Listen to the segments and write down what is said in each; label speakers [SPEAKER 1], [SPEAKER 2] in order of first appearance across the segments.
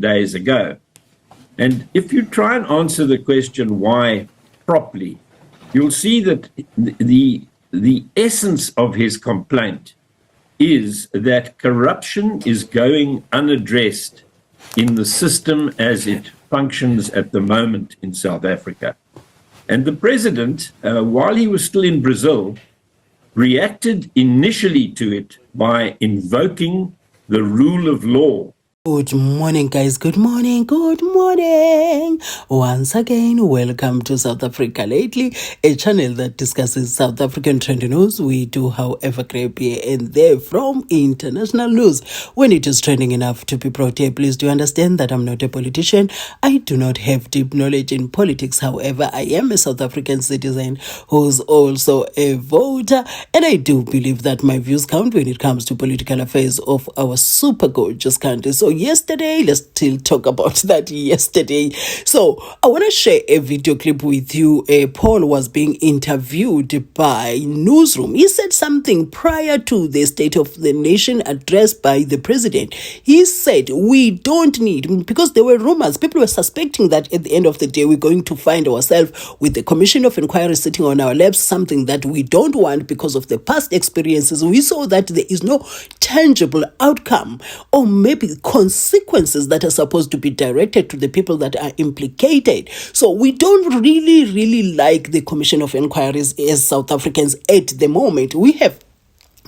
[SPEAKER 1] days ago. And if you try and answer the question why properly, you'll see that the essence of his complaint is that corruption is going unaddressed in the system as it functions at the moment in South Africa. And the president, while he was still in Brazil, reacted initially to it by invoking the rule of law.
[SPEAKER 2] Good morning, guys. Good morning. Good morning. Once again, welcome to South Africa Lately, a channel that discusses South African trending news. We do, however, grab here and there from international news. When it is trending enough to be brought here, please do understand that I'm not a politician. I do not have deep knowledge in politics. However, I am a South African citizen who's also a voter, and I do believe that my views count when it comes to political affairs of our super gorgeous country. So yesterday, let's still talk about that yesterday. So I want to share a video clip with you. Paul was being interviewed by Newsroom. He said something prior to the State of the Nation address by the president. He said, we don't need, because there were rumors, people were suspecting that at the end of the day, we're going to find ourselves with the Commission of Enquiry sitting on our laps, something that we don't want because of the past experiences. We saw that there is no tangible outcome or maybe consequences that are supposed to be directed to the people that are implicated. So we don't really like the Commission of Enquiries as South Africans at the moment. We have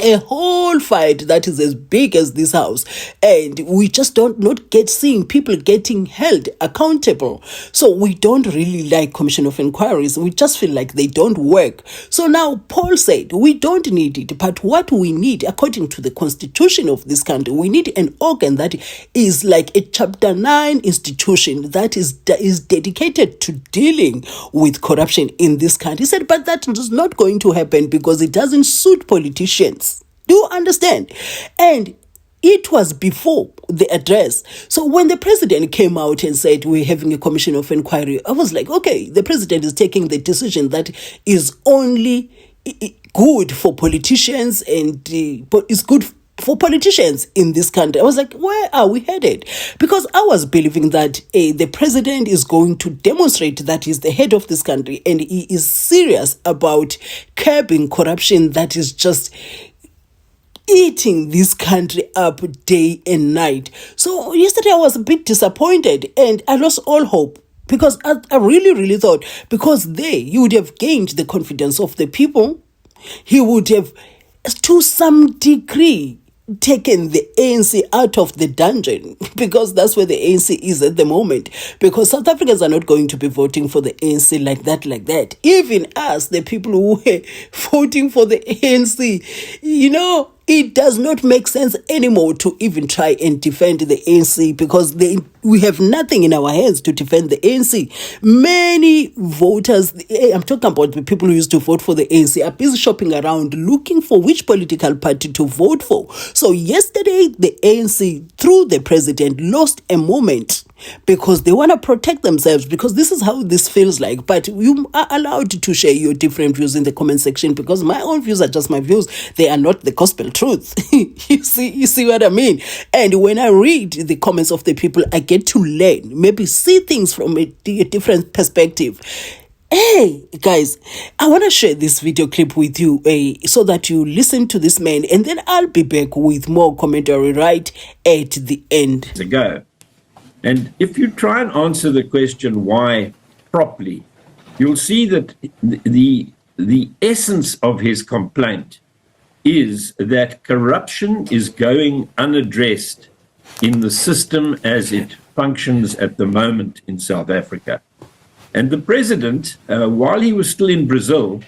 [SPEAKER 2] a whole fight that is as big as this house, and we just don't not get seeing people getting held accountable. So we don't really like Commission of Enquiries. We just feel like they don't work. So now Paul said we don't need it, but what we need, according to the constitution of this country, we need an organ that is like a Chapter 9 institution that is dedicated to dealing with corruption in this country. He said, but that is not going to happen because it doesn't suit politicians. Do you understand? And it was before the address. So when the president came out and said we're having a commission of inquiry, I was like, okay, the president is taking the decision that is only good for politicians and is good for politicians in this country. I was like, where are we headed? Because I was believing that the president is going to demonstrate that he's the head of this country and he is serious about curbing corruption that is just eating this country up day and night. So yesterday I was a bit disappointed and I lost all hope. Because I really thought, because he would have gained the confidence of the people. He would have, to some degree, taken the ANC out of the dungeon, because that's where the ANC is at the moment, because South Africans are not going to be voting for the ANC like that. Even us, the people who were voting for the ANC, it does not make sense anymore to even try and defend the ANC, because we have nothing in our hands to defend the ANC. Many voters, I'm talking about the people who used to vote for the ANC, are busy shopping around looking for which political party to vote for. So yesterday, the ANC, through the president, lost a moment because they want to protect themselves, because this is how this feels like. But you are allowed to share your different views in the comment section, because my own views are just my views. They are not the gospel truth. You see what I mean? And when I read the comments of the people, I get to learn, maybe see things from a different perspective. Hey, guys, I want to share this video clip with you so that you listen to this man, and then I'll be back with more commentary right at the end.
[SPEAKER 1] Ago. And if you try and answer the question why properly, you'll see that the essence of his complaint is that corruption is going unaddressed in the system as it functions at the moment in South Africa. And the president, while he was still in Brazil,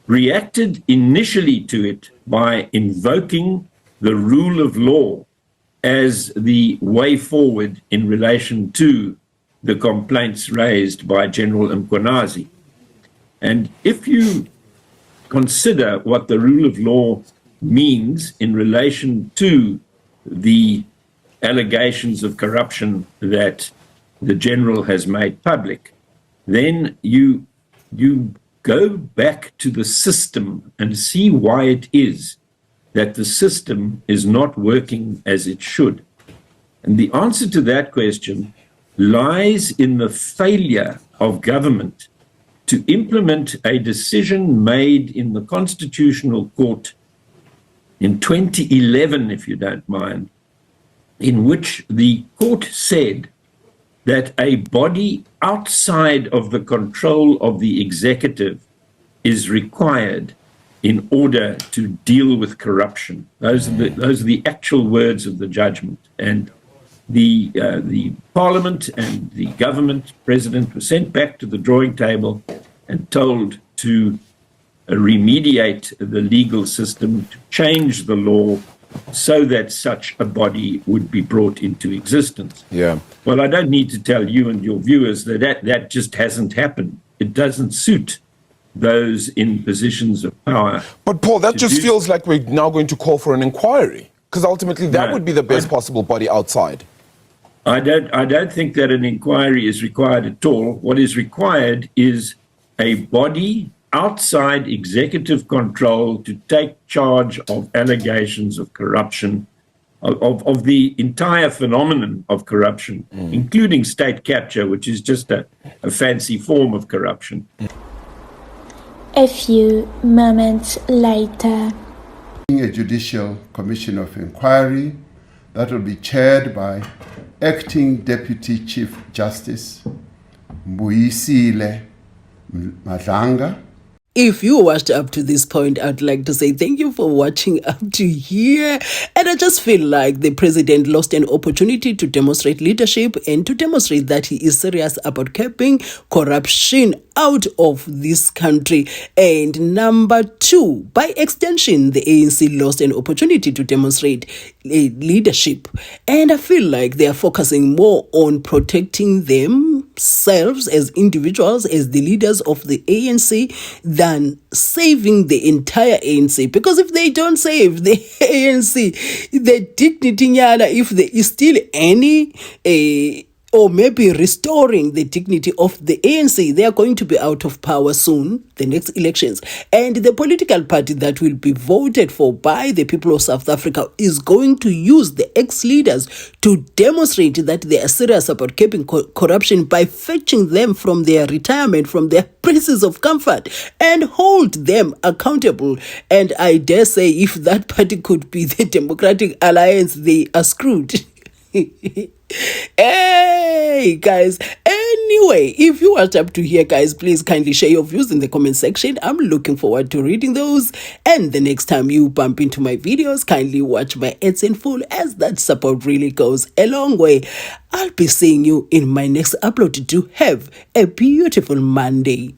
[SPEAKER 1] reacted initially to it by invoking the rule of law as the way forward in relation to the complaints raised by General MKHWANAZI. And if you consider what the rule of law means in relation to the allegations of corruption that the general has made public, then you go back to the system and see why it is that the system is not working as it should. And the answer to that question lies in the failure of government to implement a decision made in the Constitutional Court in 2011, if you don't mind, in which the court said that a body outside of the control of the executive is required in order to deal with corruption. Those are the actual words of the judgment. And the parliament and the government president were sent back to the drawing table and told to remediate the legal system, to change the law so that such a body would be brought into existence.
[SPEAKER 3] Yeah.
[SPEAKER 1] Well, I don't need to tell you and your viewers that just hasn't happened. It doesn't suit those in positions of power.
[SPEAKER 3] But Paul, that just feels like we're now going to call for an inquiry, because ultimately that would be the best possible body outside.
[SPEAKER 1] I don't think that an inquiry is required at all. What is required is a body outside executive control to take charge of allegations of corruption, of the entire phenomenon of corruption, including state capture, which is just a fancy form of corruption.
[SPEAKER 4] A few moments later.
[SPEAKER 5] A judicial commission of inquiry that will be chaired by Acting Deputy Chief Justice Mbuyisile Madlanga.
[SPEAKER 2] If you watched up to this point, I'd like to say thank you for watching up to here. And I just feel like the president lost an opportunity to demonstrate leadership and to demonstrate that he is serious about keeping corruption out of this country. And number two, by extension, the ANC lost an opportunity to demonstrate leadership. And I feel like they are focusing more on protecting themselves as individuals, as the leaders of the ANC, than saving the entire ANC. Because if they don't save the ANC, the dignity, if there is still any or maybe restoring the dignity of the ANC, they are going to be out of power soon, the next elections. And the political party that will be voted for by the people of South Africa is going to use the ex-leaders to demonstrate that they are serious about keeping corruption by fetching them from their retirement, from their places of comfort, and hold them accountable. And I dare say if that party could be the Democratic Alliance, they are screwed. Hey guys, anyway, if you watched up to here, guys, please kindly share your views in the comment section. I'm looking forward to reading those. And the next time you bump into my videos, kindly watch my ads in full, as that support really goes a long way. I'll be seeing you in my next upload. To have a beautiful Monday.